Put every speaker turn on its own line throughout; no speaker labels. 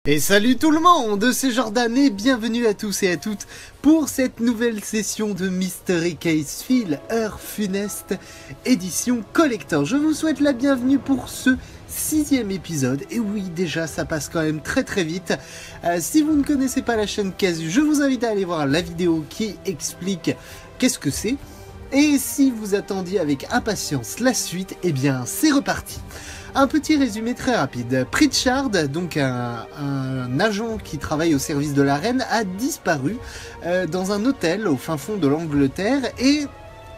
Et salut tout le monde, c'est Jordan et bienvenue à tous et à toutes pour cette nouvelle session de Mystery Case File, Heure Funeste, édition collector. Je vous souhaite la bienvenue pour ce 6e épisode, et oui déjà ça passe quand même très vite. Si vous ne connaissez pas la chaîne Casu, je vous invite à aller voir la vidéo qui explique qu'est-ce que c'est. Et si vous attendiez avec impatience la suite, eh bien c'est reparti. Un petit résumé très rapide. Pritchard, donc un agent qui travaille au service de la reine, a disparu dans un hôtel au fin fond de l'Angleterre et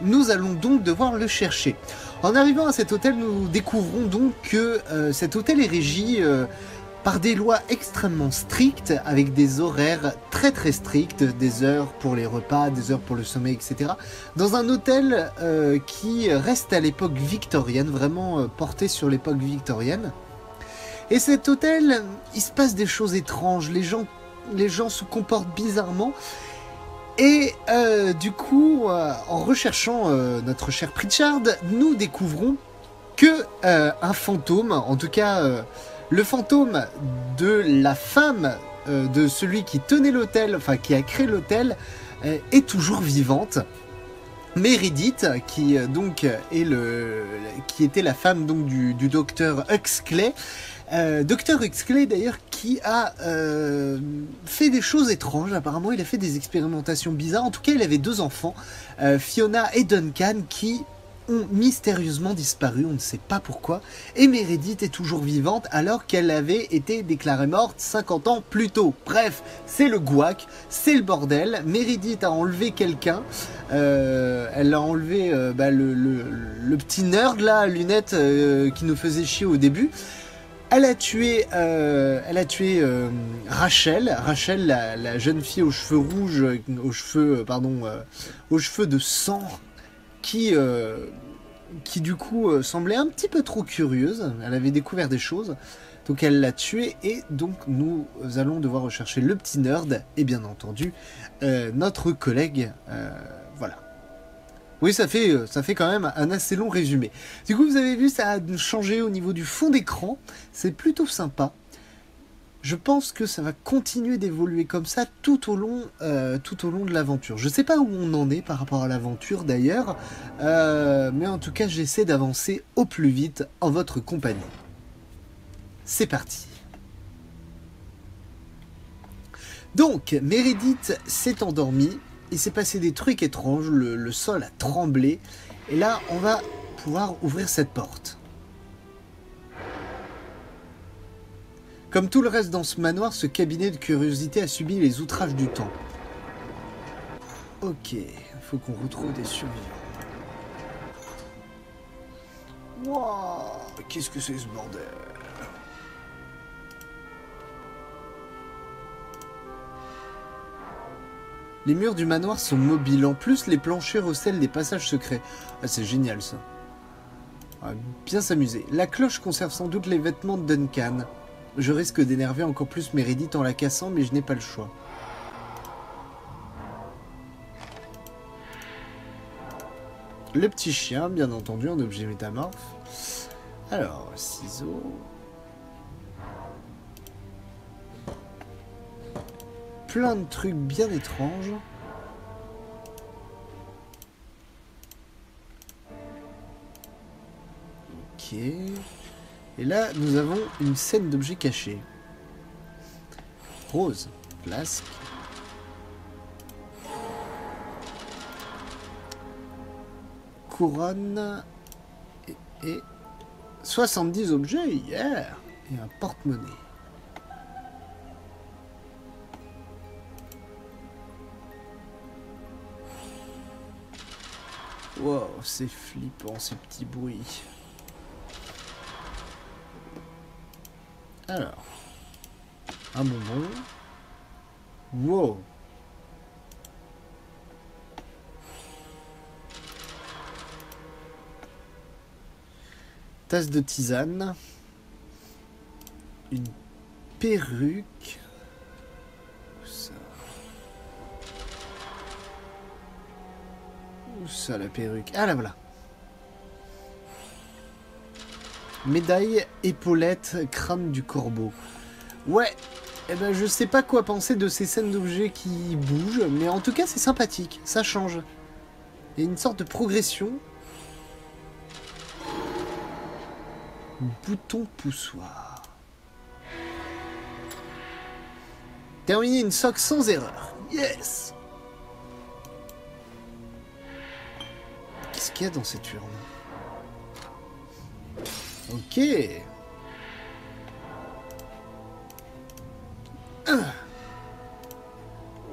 nous allons donc devoir le chercher. En arrivant à cet hôtel, nous découvrons donc que cet hôtel est régi par des lois extrêmement strictes, avec des horaires très stricts, des heures pour les repas, des heures pour le sommeil, etc. Dans un hôtel qui reste à l'époque victorienne, vraiment porté sur l'époque victorienne. Et cet hôtel, il se passe des choses étranges, les gens se comportent bizarrement. Et du coup, en recherchant notre cher Pritchard, nous découvrons que un fantôme, en tout cas... le fantôme de la femme de celui qui tenait l'hôtel, enfin qui a créé l'hôtel, est toujours vivante. Meredith, qui donc qui était la femme donc du docteur Huxley. Docteur Huxley d'ailleurs qui a fait des choses étranges. Apparemment il a fait des expérimentations bizarres. En tout cas il avait 2 enfants, Fiona et Duncan, qui ont mystérieusement disparu, on ne sait pas pourquoi, et Meredith est toujours vivante alors qu'elle avait été déclarée morte 50 ans plus tôt. Bref, c'est le gouac, c'est le bordel. Meredith a enlevé quelqu'un, elle a enlevé le petit nerd là, à lunettes, qui nous faisait chier au début. Elle a tué Rachel, la jeune fille aux cheveux rouges, aux cheveux de sang, qui du coup semblait un petit peu trop curieuse. Elle avait découvert des choses, donc elle l'a tué, et donc nous allons devoir rechercher le petit nerd et bien entendu notre collègue. Voilà. Oui, ça fait quand même un assez long résumé. Du coup, vous avez vu, ça a changé au niveau du fond d'écran, c'est plutôt sympa. Je pense que ça va continuer d'évoluer comme ça tout au long de l'aventure. Je ne sais pas où on en est par rapport à l'aventure d'ailleurs, mais en tout cas j'essaie d'avancer au plus vite en votre compagnie. C'est parti. Donc Meredith s'est endormie, il s'est passé des trucs étranges, le sol a tremblé, et là on va pouvoir ouvrir cette porte. Comme tout le reste dans ce manoir, ce cabinet de curiosité a subi les outrages du temps. Ok, il faut qu'on retrouve des survivants. Wouah, qu'est-ce que c'est ce bordel? Les murs du manoir sont mobiles, en plus les planchers recèlent des passages secrets. Ah, c'est génial ça. On va bien s'amuser. La cloche conserve sans doute les vêtements de Duncan. Je risque d'énerver encore plus Meredith en la cassant, mais je n'ai pas le choix. Le petit chien, bien entendu, en objet métamorphe. Alors, ciseaux. Plein de trucs bien étranges. Ok. Et là, nous avons une scène d'objets cachés. Rose, flasque. Couronne. Et 70 objets, yeah! Et un porte-monnaie. Wow, c'est flippant ces petits bruits. Alors, un bonbon. Wow. Tasse de tisane. Une perruque. Où ça? Où ça la perruque? Ah là voilà. Médaille, épaulette, crâne du corbeau. Ouais, Eh ben, je sais pas quoi penser de ces scènes d'objets qui bougent, mais en tout cas, c'est sympathique. Ça change. Il y a une sorte de progression. Bouton poussoir. Terminer une sock sans erreur. Yes! Qu'est-ce qu'il y a dans cette urne? Ok.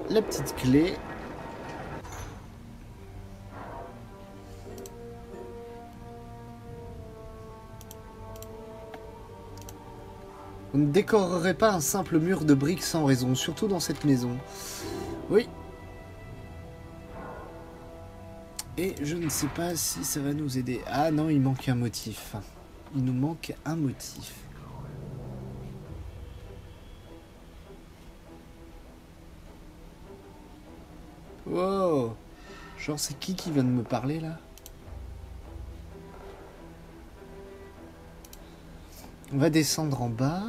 La petite clé. On ne décorerait pas un simple mur de briques sans raison, surtout dans cette maison. Oui. Et je ne sais pas si ça va nous aider. Ah non, il manque un motif. Il nous manque un motif. Wow. Genre, c'est qui vient de me parler, là? On va descendre en bas.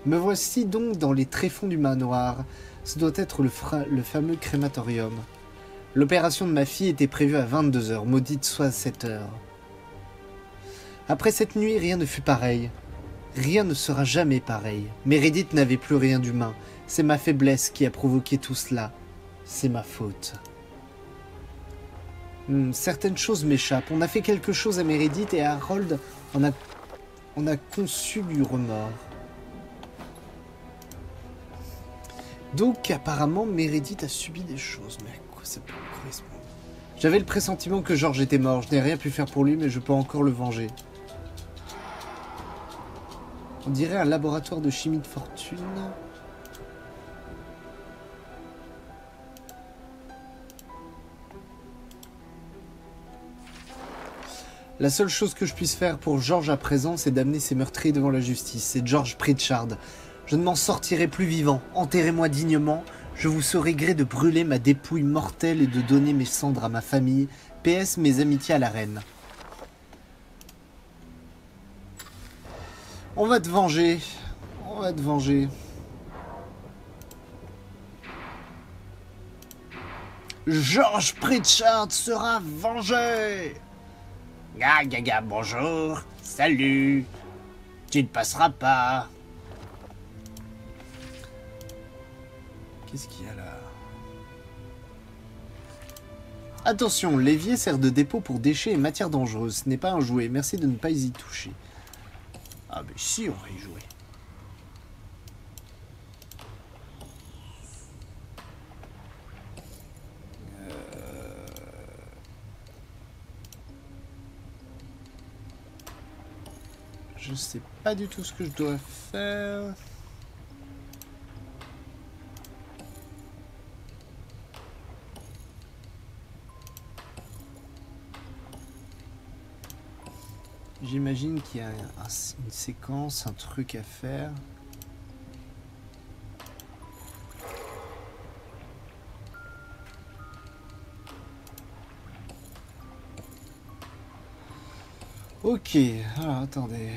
Me voici donc dans les tréfonds du manoir. Ce doit être le fameux crématorium. L'opération de ma fille était prévue à 22 h, maudite soit 7 h. Après cette nuit, rien ne fut pareil. Rien ne sera jamais pareil. Meredith n'avait plus rien d'humain. C'est ma faiblesse qui a provoqué tout cela. C'est ma faute. Certaines choses m'échappent. On a fait quelque chose à Meredith et Harold on a conçu du remords. Donc apparemment Meredith a subi des choses. Mais à quoi ça peut correspondre? J'avais le pressentiment que George était mort. Je n'ai rien pu faire pour lui, mais je peux encore le venger. On dirait un laboratoire de chimie de fortune. La seule chose que je puisse faire pour George à présent, c'est d'amener ses meurtriers devant la justice. C'est George Pritchard. Je ne m'en sortirai plus vivant. Enterrez-moi dignement. Je vous saurai gré de brûler ma dépouille mortelle et de donner mes cendres à ma famille. PS, mes amitiés à la reine. On va te venger. On va te venger. George Pritchard sera vengé. Gaga, bonjour. Salut. Tu ne passeras pas. Qu'est-ce qu'il y a là? Attention, l'évier sert de dépôt pour déchets et matières dangereuses. Ce n'est pas un jouet. Merci de ne pas y toucher. Ah mais si, on va y jouer. Je sais pas du tout ce que je dois faire. J'imagine qu'il y a une séquence, un truc à faire. Ok, alors attendez.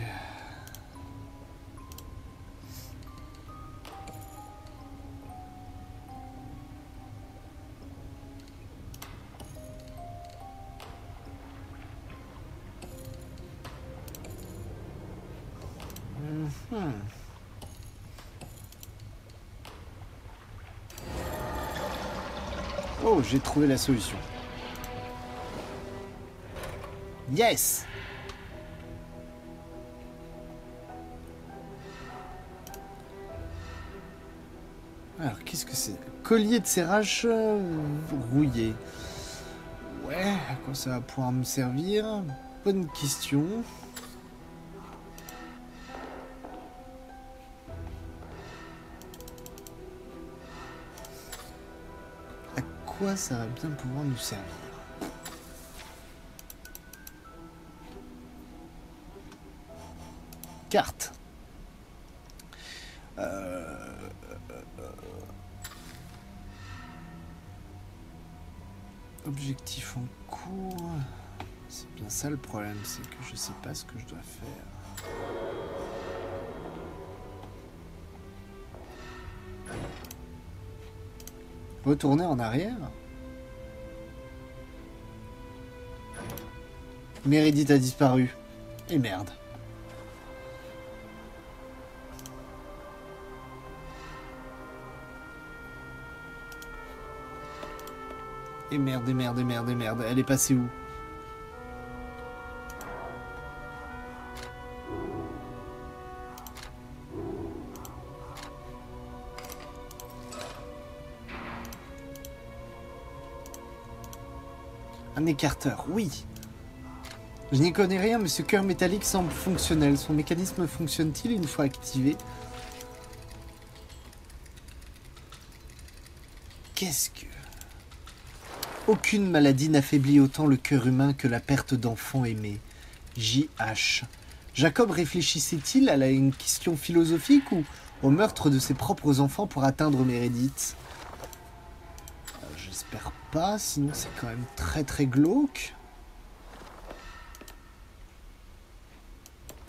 Oh, j'ai trouvé la solution. Yes! Alors, qu'est-ce que c'est? Collier de serrage rouillé. Ouais, à quoi ça va pouvoir me servir? Bonne question. À quoi ça va bien pouvoir nous servir? Carte. Objectif en cours. C'est bien ça le problème, c'est que je sais pas ce que je dois faire. Retourner en arrière. Meredith a disparu. Et merde. Et merde, et merde, et merde, et merde. Elle est passée où? Un écarteur, oui. Je n'y connais rien, mais ce cœur métallique semble fonctionnel. Son mécanisme fonctionne-t-il une fois activé? Qu'est-ce que... Aucune maladie n'affaiblit autant le cœur humain que la perte d'enfants aimés. J.H. Jacob réfléchissait-il à une question philosophique ou au meurtre de ses propres enfants pour atteindre Meredith? J'espère pas, sinon c'est quand même très très glauque.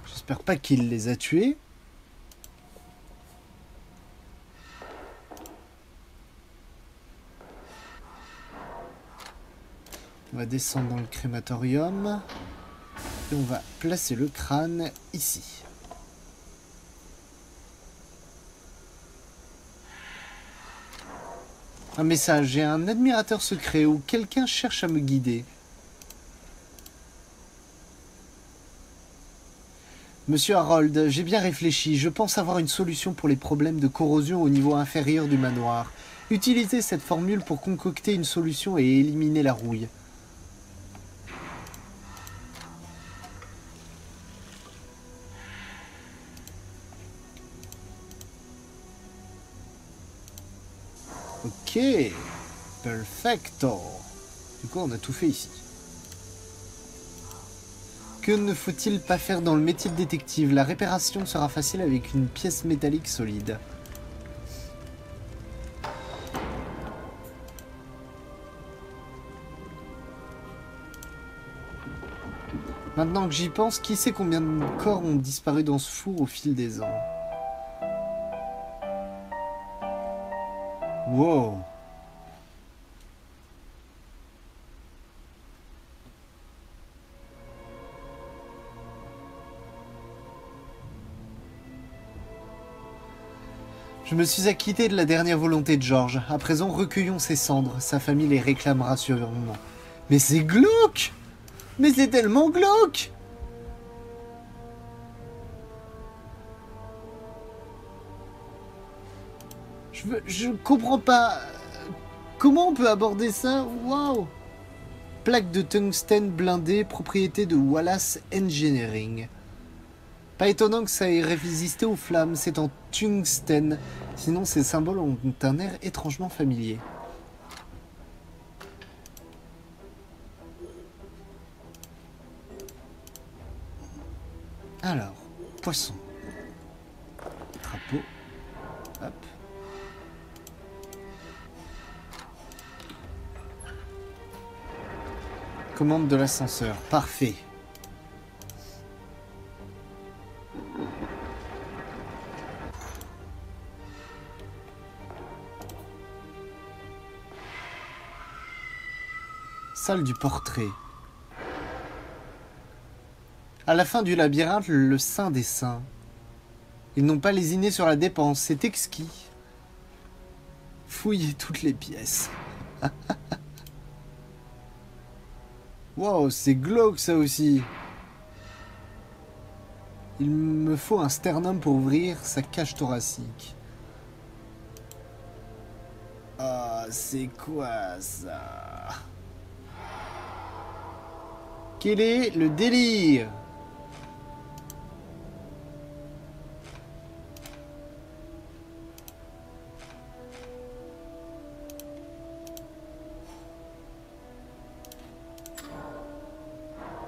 J'espère pas qu'il les a tués. On va descendre dans le crématorium. Et on va placer le crâne ici. Un message. J'ai un admirateur secret où quelqu'un cherche à me guider. Monsieur Harold, j'ai bien réfléchi. Je pense avoir une solution pour les problèmes de corrosion au niveau inférieur du manoir. Utilisez cette formule pour concocter une solution et éliminer la rouille. Ok, perfecto. Du coup, on a tout fait ici. Que ne faut-il pas faire dans le métier de détective? La réparation sera facile avec une pièce métallique solide. Maintenant que j'y pense, qui sait combien de corps ont disparu dans ce four au fil des ans? Wow. Je me suis acquitté de la dernière volonté de George. À présent, recueillons ses cendres. Sa famille les réclamera sûrement. Mais c'est glauque! Mais c'est tellement glauque! Je comprends pas. Comment on peut aborder ça? Waouh! Plaque de tungstène blindée, propriété de Wallace Engineering. Pas étonnant que ça ait résisté aux flammes, c'est en tungstène. Sinon, ces symboles ont un air étrangement familier. Alors, poisson. Crapaud. Hop. Commande de l'ascenseur. Parfait. Salle du portrait. À la fin du labyrinthe, le saint des saints. Ils n'ont pas lésiné sur la dépense, c'est exquis. Fouillez toutes les pièces. Wow, c'est glauque ça aussi. Il me faut un sternum pour ouvrir sa cage thoracique. Ah, c'est quoi ça? Quel est le délire?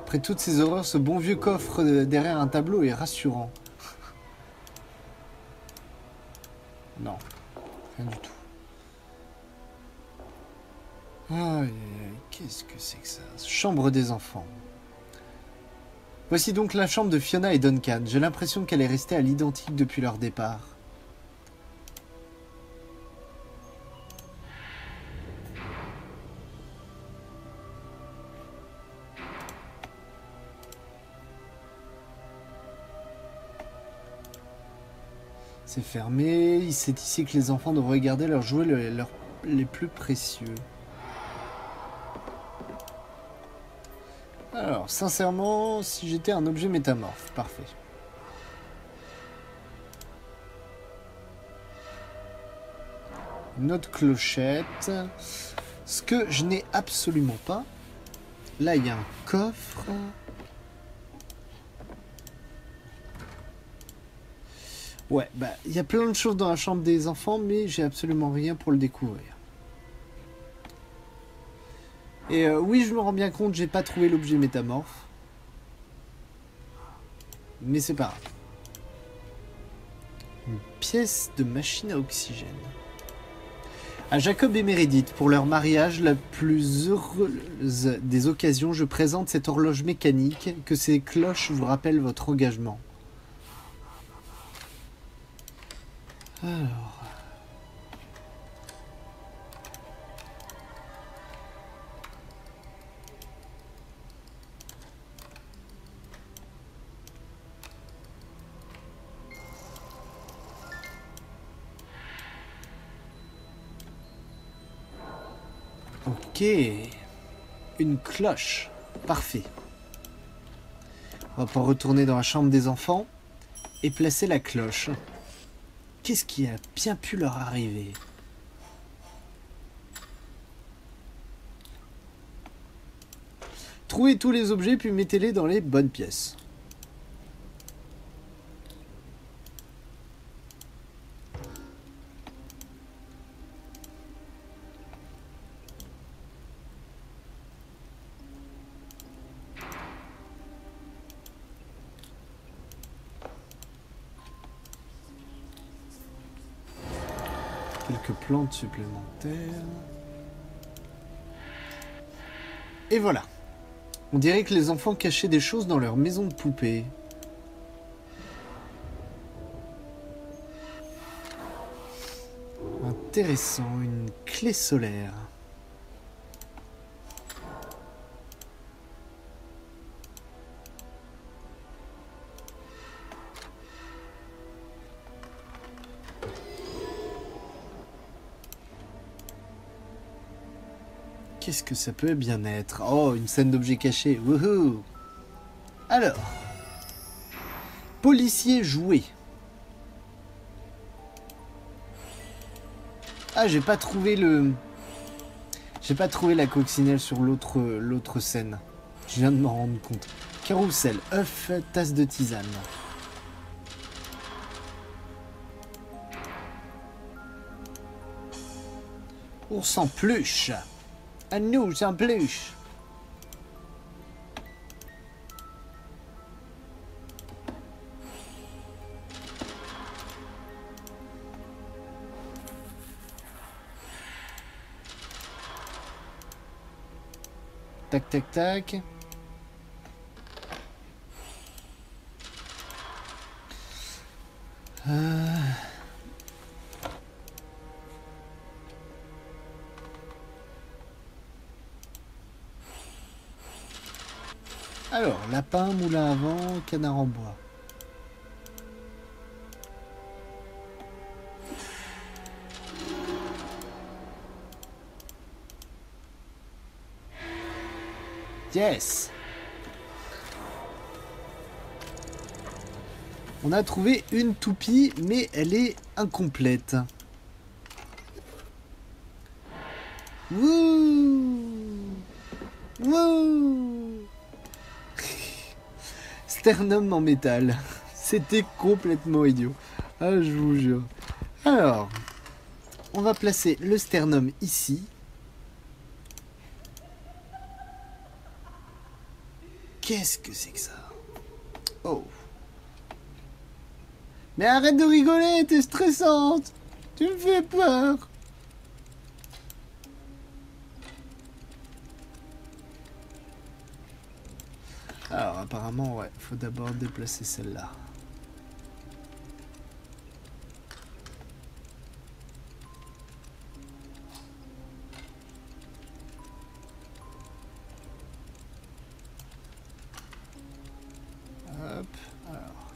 Après toutes ces horreurs, ce bon vieux coffre derrière un tableau est rassurant. Non, rien du tout. Aïe, qu'est-ce que c'est que ça? Chambre des enfants. Voici donc la chambre de Fiona et Duncan. J'ai l'impression qu'elle est restée à l'identique depuis leur départ. C'est fermé. C'est ici que les enfants devraient garder leurs jouets les plus précieux. Alors, sincèrement, si j'étais un objet métamorphe, parfait. Une autre clochette. Ce que je n'ai absolument pas. Là, il y a un coffre. Ouais, bah, il y a plein de choses dans la chambre des enfants, mais j'ai absolument rien pour le découvrir. Et oui, je me rends bien compte, j'ai pas trouvé l'objet métamorphe. Mais c'est pas grave. Une pièce de machine à oxygène. À Jacob et Meredith, pour leur mariage, la plus heureuse des occasions, je présente cette horloge mécanique, que ces cloches vous rappellent votre engagement. Alors... Ok. Une cloche. Parfait. On va pouvoir retourner dans la chambre des enfants et placer la cloche. Qu'est-ce qui a bien pu leur arriver? Trouvez tous les objets puis mettez-les dans les bonnes pièces. Quelques plantes supplémentaires. Et voilà. On dirait que les enfants cachaient des choses dans leur maison de poupée. Intéressant, une clé solaire. Qu'est-ce que ça peut bien être? Oh, une scène d'objets cachés. Wouhou! Alors. Policier joué. Ah, j'ai pas trouvé le... J'ai pas trouvé la coccinelle sur l'autre scène. Je viens de m'en rendre compte. Carrousel, œuf, tasse de tisane. Ours en peluche. Un ours en peluche. Tac, tac, tac. Alors, lapin, moulin à vent, canard en bois. Yes! On a trouvé une toupie, mais elle est incomplète. Wouh! Wouh! Sternum en métal. C'était complètement idiot. Ah, je vous jure. Alors, on va placer le sternum ici. Qu'est-ce que c'est que ça? Oh. Mais arrête de rigoler, t'es stressante. Tu me fais peur. Alors apparemment, ouais, faut d'abord déplacer celle-là. Hop, alors.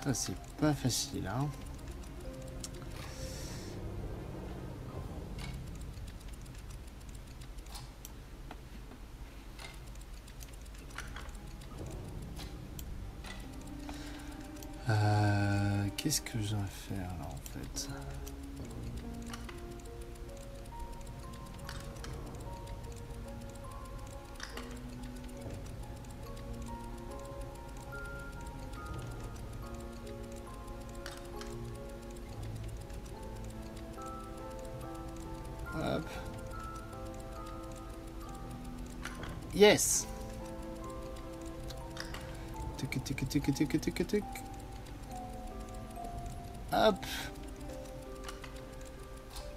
Ça, c'est pas facile, hein. Qu'est-ce que j'ai à faire là en fait? Hop. Yes. Tic tic tic tic tic tic. Hop.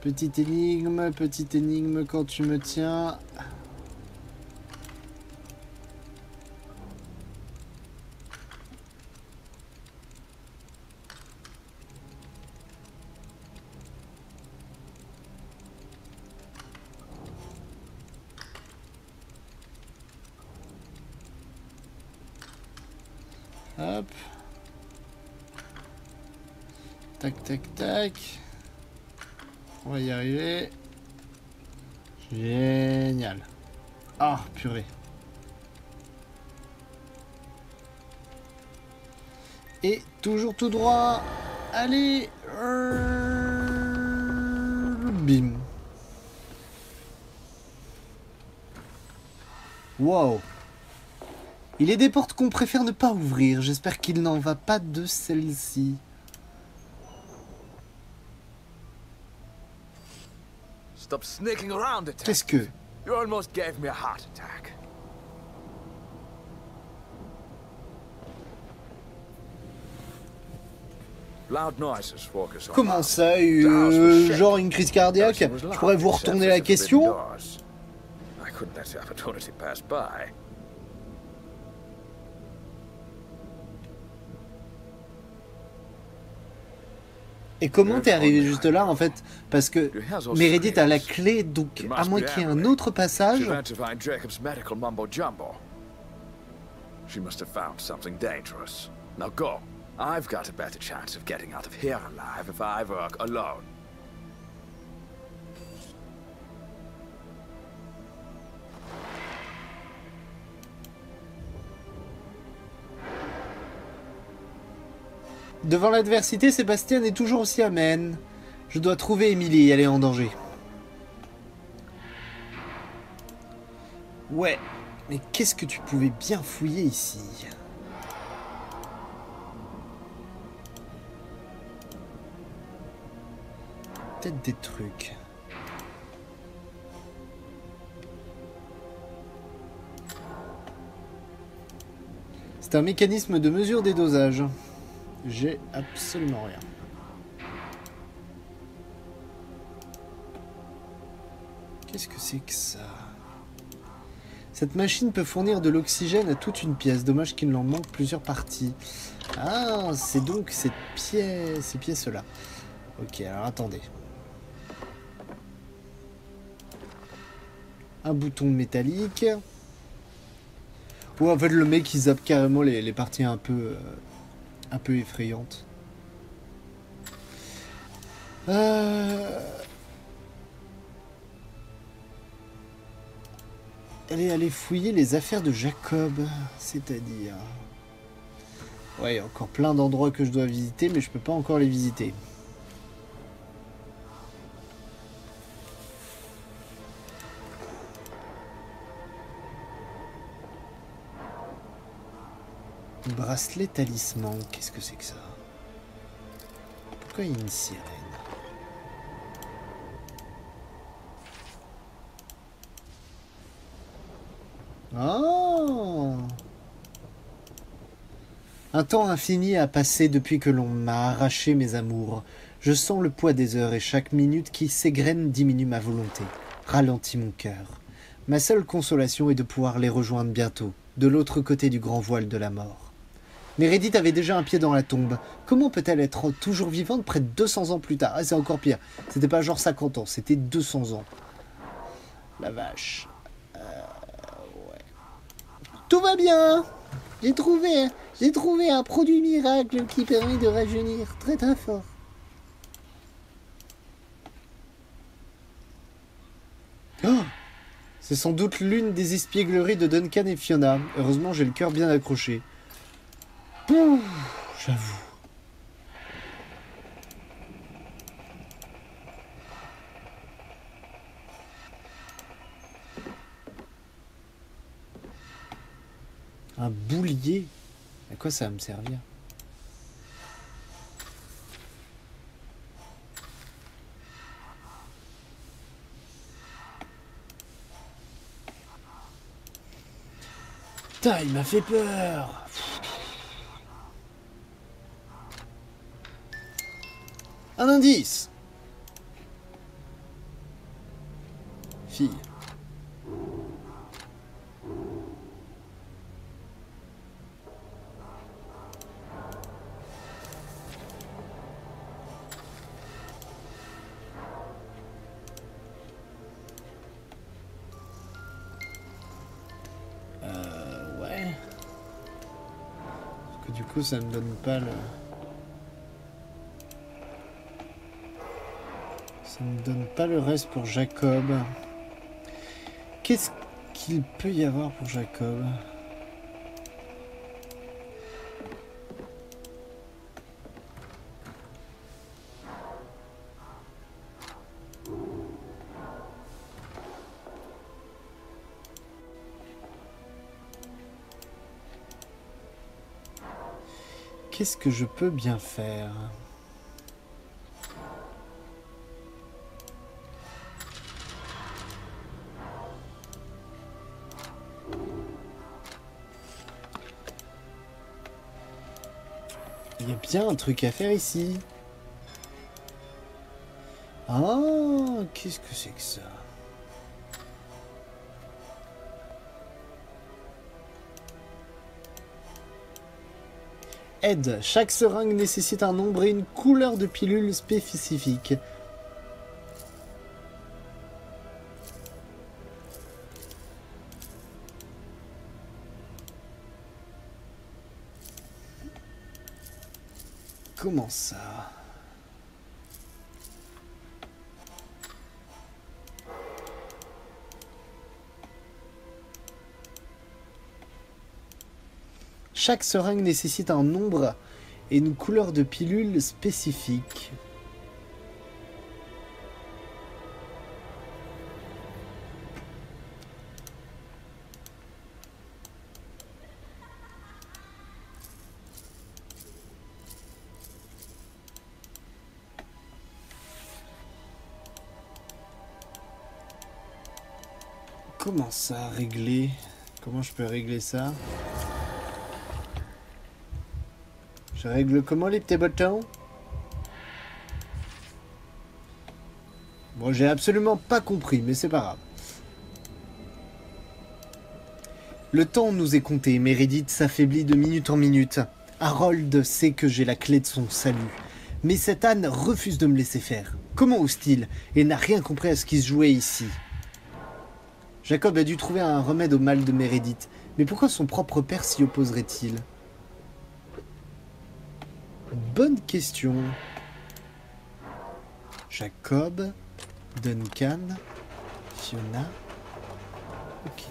Petite énigme quand tu me tiens. Hop. Tac, tac, tac. On va y arriver. Génial. Ah, purée. Et toujours tout droit. Allez. Bim. Wow. Il est des portes qu'on préfère ne pas ouvrir. J'espère qu'il n'en va pas de celle-ci.
Stop sneaking around, detective.
Qu'est-ce que...
You almost gave me a heart attack. Loud noises focus on.
Comment ça, genre une crise cardiaque? Je pourrais vous retourner la question?
I couldn't let the opportunity pass by.
Et comment t'es arrivé juste là en fait? Parce que Meredith a la clé, donc à moins qu'il y ait un autre passage.
She must have found something dangerous. Now go. I've got a better chance of getting out of here alive if I work alone.
Devant l'adversité, Sébastien est toujours aussi amène. Je dois trouver Emily, elle est en danger. Ouais, mais qu'est-ce que tu pouvais bien fouiller ici? Peut-être des trucs. C'est un mécanisme de mesure des dosages. J'ai absolument rien. Qu'est-ce que c'est que ça? Cette machine peut fournir de l'oxygène à toute une pièce. Dommage qu'il en manque plusieurs parties. Ah, c'est donc cette pièce, ces pièces-là. Ok, alors attendez. Un bouton métallique. Ou en fait le mec il zappe carrément les parties un peu effrayantes. Elle est allée fouiller les affaires de Jacob, c'est-à-dire... Ouais, il y a encore plein d'endroits que je dois visiter, mais je peux pas encore les visiter. Bracelet talisman, qu'est-ce que c'est que ça? Pourquoi il y a une sirène? Oh! Un temps infini a passé depuis que l'on m'a arraché mes amours. Je sens le poids des heures et chaque minute qui s'égrène diminue ma volonté, ralentit mon cœur. Ma seule consolation est de pouvoir les rejoindre bientôt, de l'autre côté du grand voile de la mort. Meredith avait déjà un pied dans la tombe. Comment peut-elle être toujours vivante près de 200 ans plus tard? Ah, c'est encore pire. C'était pas genre 50 ans, c'était 200 ans. La vache. Ouais. Tout va bien. J'ai trouvé un produit miracle qui permet de rajeunir très très fort. Oh, c'est sans doute l'une des espiègleries de Duncan et Fiona. Heureusement, j'ai le cœur bien accroché. Ouh, j'avoue. Un boulier? À quoi ça va me servir? Putain, il m'a fait peur. Un indice. Fille. Ouais. Parce que du coup, ça me donne pas le... Ça me donne pas le reste pour Jacob. Qu'est-ce qu'il peut y avoir pour Jacob? Qu'est-ce que je peux bien faire? Il y a bien un truc à faire ici. Ah, qu'est-ce que c'est que ça? Aide. Chaque seringue nécessite un nombre et une couleur de pilule spécifique. Comment ça? Chaque seringue nécessite un nombre et une couleur de pilule spécifique. Comment ça, régler? Comment je peux régler ça? Je règle comment les petits boutons? Bon, j'ai absolument pas compris, mais c'est pas grave. Le temps nous est compté, Meredith s'affaiblit de minute en minute. Harold sait que j'ai la clé de son salut. Mais cette âne refuse de me laisser faire. Comment ose-t-il? Et n'a rien compris à ce qui se jouait ici. Jacob a dû trouver un remède au mal de Meredith. Mais pourquoi son propre père s'y opposerait-il? Bonne question. Jacob, Duncan, Fiona. Ok.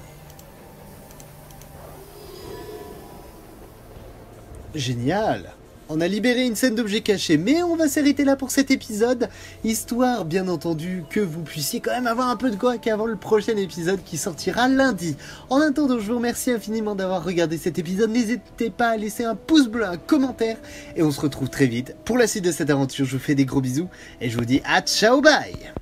Génial. On a libéré une scène d'objets cachés, mais on va s'arrêter là pour cet épisode, histoire bien entendu que vous puissiez quand même avoir un peu de coac avant le prochain épisode qui sortira lundi. En attendant, je vous remercie infiniment d'avoir regardé cet épisode, n'hésitez pas à laisser un pouce bleu, un commentaire, et on se retrouve très vite pour la suite de cette aventure. Je vous fais des gros bisous, et je vous dis à ciao bye.